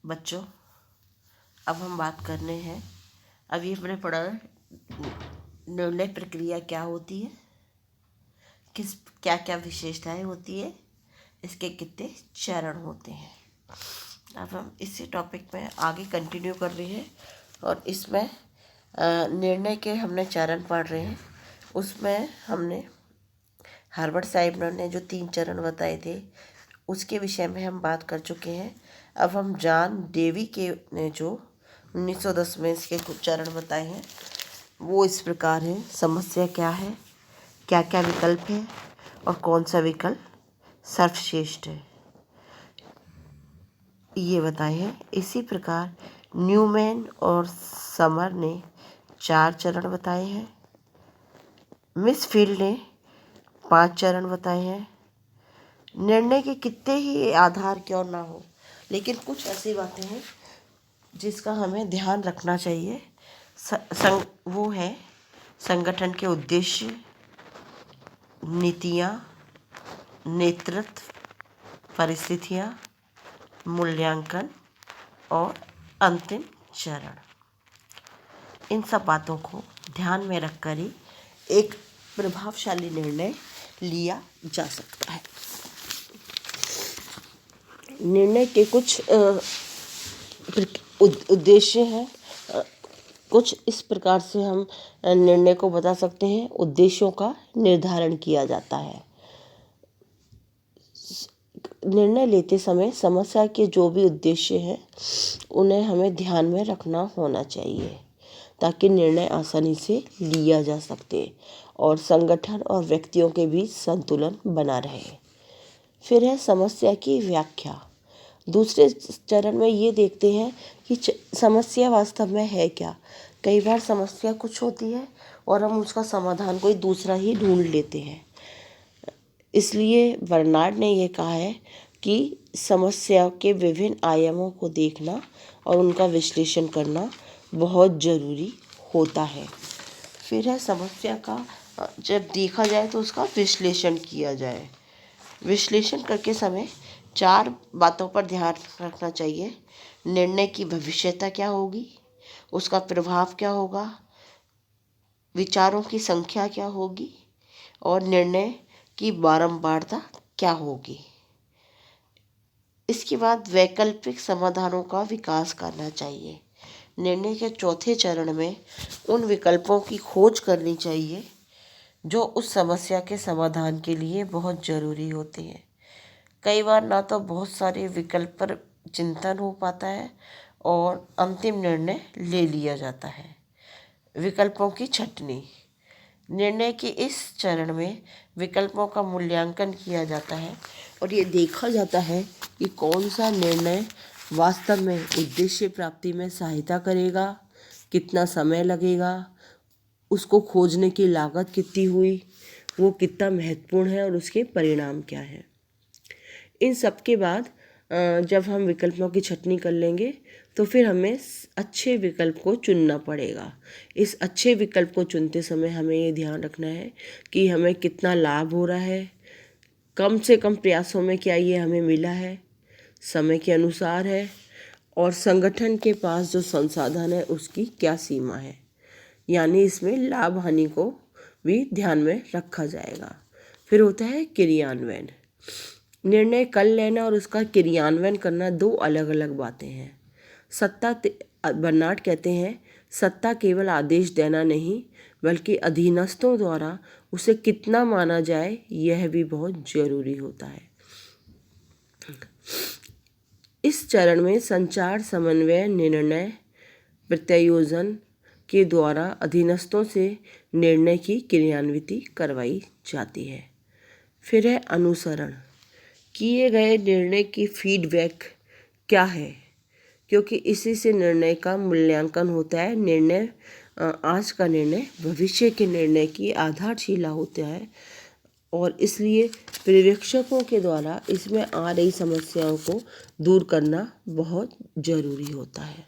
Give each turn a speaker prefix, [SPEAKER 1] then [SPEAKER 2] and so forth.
[SPEAKER 1] बच्चों, अब हम बात करने हैं। अभी हमने पढ़ा निर्णय प्रक्रिया क्या होती है, किस क्या क्या विशेषताएं होती है, इसके कितने चरण होते हैं। अब हम इसी टॉपिक में आगे कंटिन्यू कर रहे हैं और इसमें निर्णय के हमने चरण पढ़ रहे हैं। उसमें हमने हार्वर्ड साहब ने जो 3 चरण बताए थे उसके विषय में हम बात कर चुके हैं। अब हम जॉन डेवी के ने जो 1910 में इसके कुछ चरण बताए हैं वो इस प्रकार है। समस्या क्या है, क्या क्या विकल्प है और कौन सा विकल्प सर्वश्रेष्ठ है, ये बताए हैं। इसी प्रकार न्यूमैन और समर ने 4 चरण बताए हैं। मिस फील्ड ने 5 चरण बताए हैं। निर्णय के कितने ही आधार क्यों ना हो, लेकिन कुछ ऐसी बातें हैं जिसका हमें ध्यान रखना चाहिए। वो है संगठन के उद्देश्य, नीतियाँ, नेतृत्व, परिस्थितियाँ, मूल्यांकन और अंतिम चरण। इन सब बातों को ध्यान में रखकर ही एक प्रभावशाली निर्णय लिया जा सकता है। निर्णय के कुछ उद्देश्य हैं। कुछ इस प्रकार से हम निर्णय को बता सकते हैं। उद्देश्यों का निर्धारण किया जाता है। निर्णय लेते समय समस्या के जो भी उद्देश्य हैं उन्हें हमें ध्यान में रखना होना चाहिए ताकि निर्णय आसानी से लिया जा सके और संगठन और व्यक्तियों के बीच संतुलन बना रहे। फिर है समस्या की व्याख्या। दूसरे चरण में ये देखते हैं कि समस्या वास्तव में है क्या। कई बार समस्या कुछ होती है और हम उसका समाधान कोई दूसरा ही ढूंढ लेते हैं। इसलिए बर्नार्ड ने यह कहा है कि समस्या के विभिन्न आयामों को देखना और उनका विश्लेषण करना बहुत ज़रूरी होता है। फिर है समस्या का जब देखा जाए तो उसका विश्लेषण किया जाए। विश्लेषण करके समय 4 बातों पर ध्यान रखना चाहिए। निर्णय की भविष्यता क्या होगी, उसका प्रभाव क्या होगा, विचारों की संख्या क्या होगी और निर्णय की बारंबारता क्या होगी। इसके बाद वैकल्पिक समाधानों का विकास करना चाहिए। निर्णय के चौथे चरण में उन विकल्पों की खोज करनी चाहिए जो उस समस्या के समाधान के लिए बहुत ज़रूरी होते हैं। कई बार ना तो बहुत सारे विकल्प पर चिंतन हो पाता है और अंतिम निर्णय ले लिया जाता है। विकल्पों की छँटनी। निर्णय के इस चरण में विकल्पों का मूल्यांकन किया जाता है और ये देखा जाता है कि कौन सा निर्णय वास्तव में उद्देश्य प्राप्ति में सहायता करेगा, कितना समय लगेगा, उसको खोजने की लागत कितनी हुई, वो कितना महत्वपूर्ण है और उसके परिणाम क्या है। इन सब के बाद जब हम विकल्पों की छँटनी कर लेंगे तो फिर हमें अच्छे विकल्प को चुनना पड़ेगा। इस अच्छे विकल्प को चुनते समय हमें ये ध्यान रखना है कि हमें कितना लाभ हो रहा है, कम से कम प्रयासों में क्या ये हमें मिला है, समय के अनुसार है और संगठन के पास जो संसाधन है उसकी क्या सीमा है। यानी इसमें लाभ हानि को भी ध्यान में रखा जाएगा। फिर होता है क्रियान्वयन। निर्णय कर लेना और उसका क्रियान्वयन करना 2 अलग अलग बातें हैं। बर्नार्ड कहते हैं सत्ता केवल आदेश देना नहीं बल्कि अधीनस्थों द्वारा उसे कितना माना जाए यह भी बहुत जरूरी होता है। इस चरण में संचार, समन्वय, निर्णय प्रत्यायोजन के द्वारा अधीनस्थों से निर्णय की क्रियान्विति करवाई जाती है। फिर है अनुसरण। किए गए निर्णय की फीडबैक क्या है, क्योंकि इसी से निर्णय का मूल्यांकन होता है। निर्णय आज का निर्णय भविष्य के निर्णय की आधारशिला होता है और इसलिए पर्यवेक्षकों के द्वारा इसमें आ रही समस्याओं को दूर करना बहुत ज़रूरी होता है।